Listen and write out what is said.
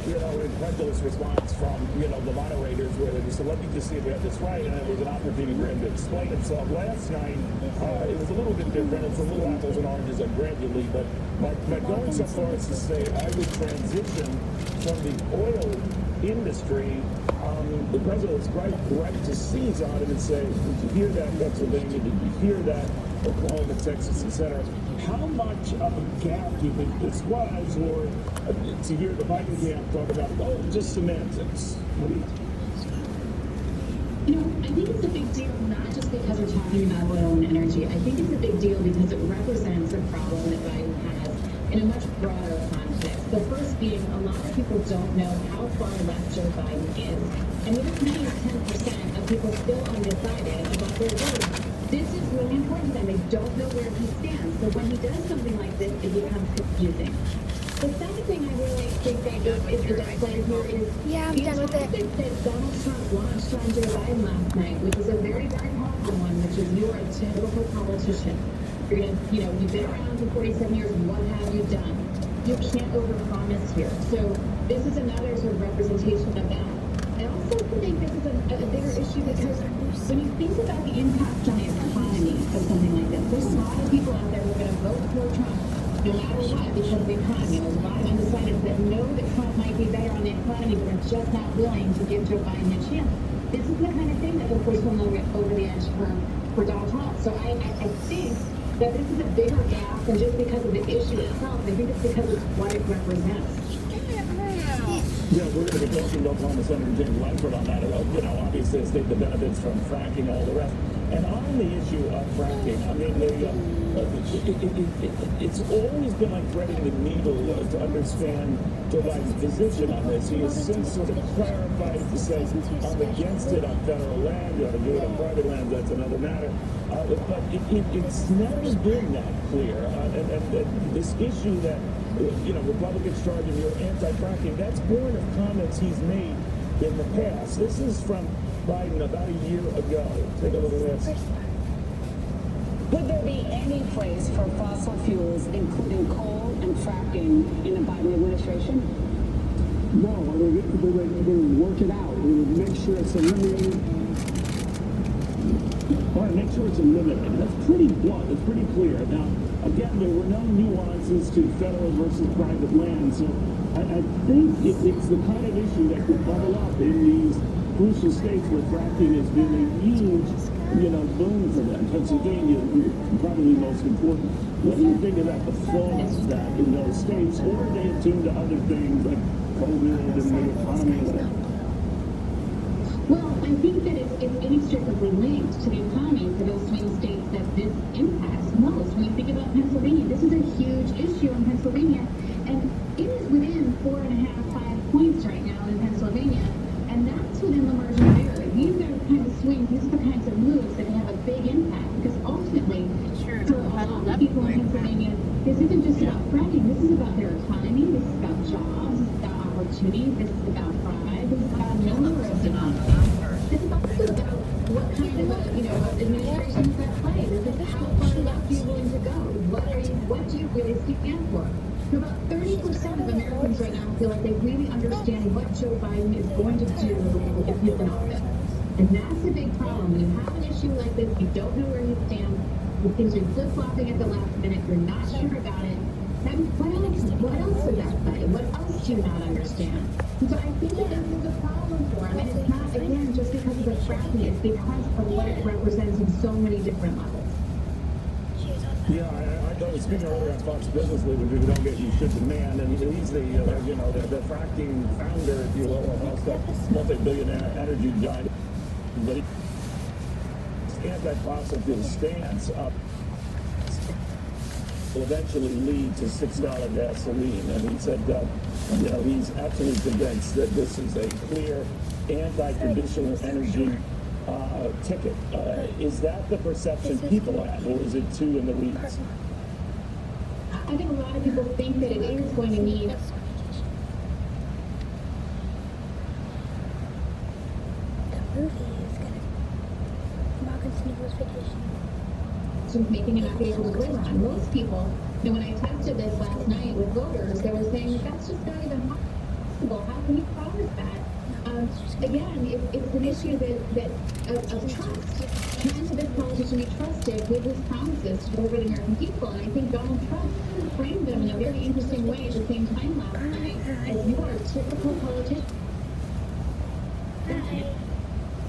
incredulous response from, the moderators where they just said, let me just see if we have this right, and it was an opportunity for him to explain himself. Last night, it was a little bit different. It's a little apples and oranges, gradually, but going so far as to say I would transition from the oil industry, the president is right to seize on it and say, did you hear that, Pennsylvania? Did you hear that, Oklahoma, Texas, etc.? How much of a gap do you think this was, or to hear the Biden camp talk about, just semantics? What do you think? I think it's a big deal, not just because we're talking about oil and energy. I think it's a big deal because it represents a problem that Biden has in a much broader context. The first being, a lot of people don't know how far left Joe Biden is. And with as many as 10% of people still undecided about their vote, this is really important to them. They don't know where he stands. So when he does something like this, it becomes confusing. The second thing I really think that is the display here is I'm done with it. that Donald Trump launched on Joe Biden last night, which is a very, very powerful one, which is you're a typical politician. You're gonna, you've been around for 47 years. What have you done? You can't overpromise here. So this is another sort of representation of that. I also think this is a bigger issue because when you think about the impact on the economy of something like this, there's a lot of people out there who are going to vote for Trump no matter what because of the economy. There's a lot of undecideds that know that Trump might be better on the economy but are just not willing to give Joe Biden a chance. This is the kind of thing that will push them over the edge for Donald Trump. So I think that this is a bigger gap than just because of the issue itself. I think it's because of what it represents. Yeah, we're going to be talking to Oklahoma Senator James Langford on that. Obviously, the state the benefits from fracking, all the rest. And on the issue of fracking, I mean, it's always been like threading the needle to understand Joe Biden's position on this. He has since sort of clarified to say, I'm against it on federal land, you ought to do it on private land, that's another matter. But it's never been that clear. And this issue that, Republicans charging you're anti-fracking, that's born of comments he's made in the past. This is from Biden about a year ago. Take a look at this. Would there be any place for fossil fuels, including coal and fracking, in the Biden administration? No, we would work it out. We would make sure it's eliminated. All right, make sure it's eliminated. That's pretty blunt. It's pretty clear. Now, again, there were no nuances to federal versus private land, so I think it's the kind of issue that could bubble up in these crucial states where fracking has been a huge, boon for them. Pennsylvania, probably most important. What do you think about the flaws of that in those states, or are they attuned to other things like COVID and the economy and whatever? Well, I think that it's inextricably linked to the economy for those swing states that this impacts most. When you think about Pennsylvania, this is a huge issue in Pennsylvania, and it is within 4.5, 5 points right now in Pennsylvania, and that's within the margin of error. These are the kind of swings, these are the kinds of moves that can have a big impact, because ultimately, for a lot of people in Pennsylvania, this isn't just about fracking, this is about their economy, this is about jobs, this is about opportunity, this is about pride, this is about militarism. This is also about what kind of administration is at play. This is how far left you're willing to go. What do you really stand for? So about 30% of Americans right now feel like they really understand what Joe Biden is going to do if he's in office. And that's a big problem. When you have an issue like this, you don't know where you stand, things are flip-flopping at the last minute, you're not sure about it. Then what else is at play? What else do you not understand? And so I think that this is a problem for him. And it's not, again, just because of the fracking, it's because of what it represents in so many different levels. Yeah, I was speaking earlier on Fox Business League, when people don't get you should demand, and he's the fracking founder, if you will, of the multi-billionaire energy giant. But his anti-fossil fuel stance will eventually lead to $6 gasoline, and he said, he's absolutely convinced that this is a clear anti-traditional energy ticket. Is that the perception people have, or is it too in the weeds? I think a lot of people think that it is going to need making enough able to live on. Most people, when I tested this last night with voters, they were saying that's just not even hard. possible? How can we promise that? Again, it's an issue of trust. Can this politician be trusted with his promises to deliver the American people? And I think Donald Trump framed them in a very interesting way at the same time last night as your typical politician.